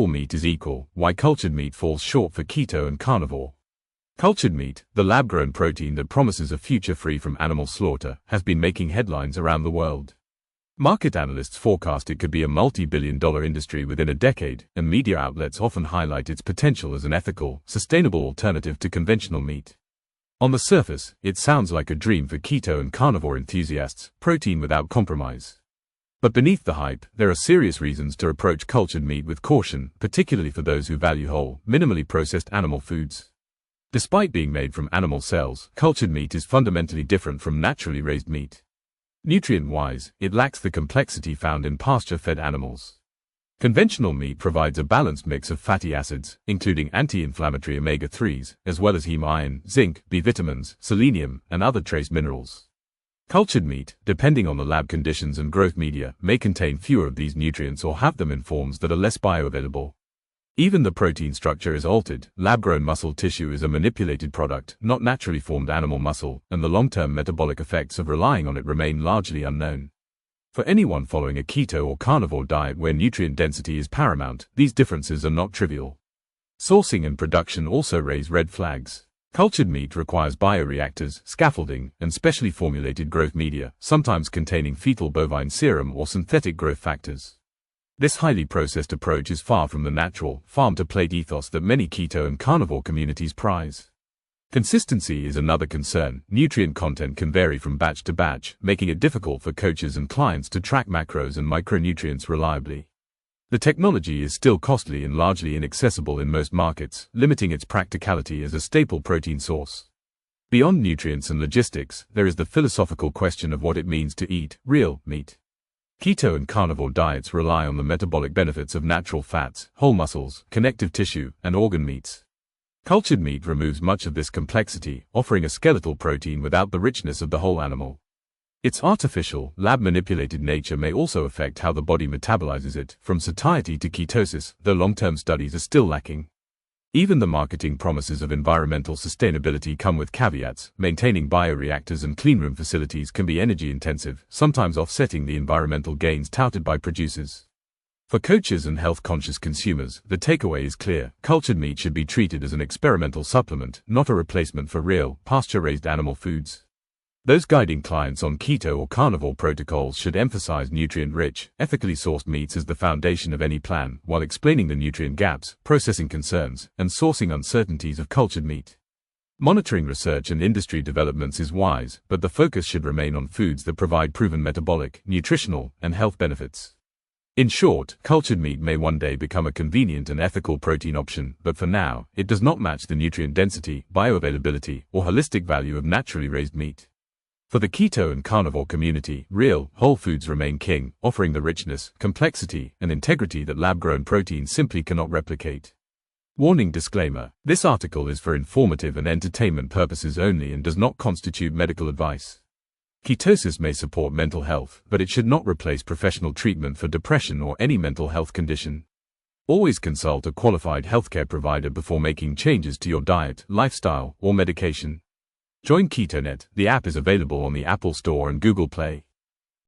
All meat is equal. Why cultured meat falls short for keto and carnivore. Cultured meat, the lab-grown protein that promises a future free from animal slaughter, has been making headlines around the world. Market analysts forecast it could be a multi-billion-dollar industry within a decade, and media outlets often highlight its potential as an ethical, sustainable alternative to conventional meat. On the surface, it sounds like a dream for keto and carnivore enthusiasts, protein without compromise. But beneath the hype, there are serious reasons to approach cultured meat with caution, particularly for those who value whole, minimally processed animal foods. Despite being made from animal cells, cultured meat is fundamentally different from naturally raised meat. Nutrient-wise, it lacks the complexity found in pasture-fed animals. Conventional meat provides a balanced mix of fatty acids, including anti-inflammatory omega-3s, as well as heme iron, zinc, B vitamins, selenium, and other trace minerals. Cultured meat, depending on the lab conditions and growth media, may contain fewer of these nutrients or have them in forms that are less bioavailable. Even the protein structure is altered. Lab-grown muscle tissue is a manipulated product, not naturally formed animal muscle, and the long-term metabolic effects of relying on it remain largely unknown. For anyone following a keto or carnivore diet where nutrient density is paramount, these differences are not trivial. Sourcing and production also raise red flags. Cultured meat requires bioreactors, scaffolding, and specially formulated growth media, sometimes containing fetal bovine serum or synthetic growth factors. This highly processed approach is far from the natural, farm-to-plate ethos that many keto and carnivore communities prize. Consistency is another concern. Nutrient content can vary from batch to batch, making it difficult for coaches and clients to track macros and micronutrients reliably. The technology is still costly and largely inaccessible in most markets, limiting its practicality as a staple protein source. Beyond nutrients and logistics, there is the philosophical question of what it means to eat real meat. Keto and carnivore diets rely on the metabolic benefits of natural fats, whole muscles, connective tissue, and organ meats. Cultured meat removes much of this complexity, offering a skeletal protein without the richness of the whole animal. Its artificial, lab-manipulated nature may also affect how the body metabolizes it, from satiety to ketosis, though long-term studies are still lacking. Even the marketing promises of environmental sustainability come with caveats. Maintaining bioreactors and cleanroom facilities can be energy-intensive, sometimes offsetting the environmental gains touted by producers. For coaches and health-conscious consumers, the takeaway is clear. Cultured meat should be treated as an experimental supplement, not a replacement for real, pasture-raised animal foods. Those guiding clients on keto or carnivore protocols should emphasize nutrient-rich, ethically sourced meats as the foundation of any plan, while explaining the nutrient gaps, processing concerns, and sourcing uncertainties of cultured meat. Monitoring research and industry developments is wise, but the focus should remain on foods that provide proven metabolic, nutritional, and health benefits. In short, cultured meat may one day become a convenient and ethical protein option, but for now, it does not match the nutrient density, bioavailability, or holistic value of naturally raised meat. For the keto and carnivore community, real, whole foods remain king, offering the richness, complexity, and integrity that lab-grown proteins simply cannot replicate. Warning disclaimer: this article is for informative and entertainment purposes only and does not constitute medical advice. Ketosis may support mental health, but it should not replace professional treatment for depression or any mental health condition. Always consult a qualified healthcare provider before making changes to your diet, lifestyle, or medication. Join KetoNet. The app is available on the Apple Store and Google Play.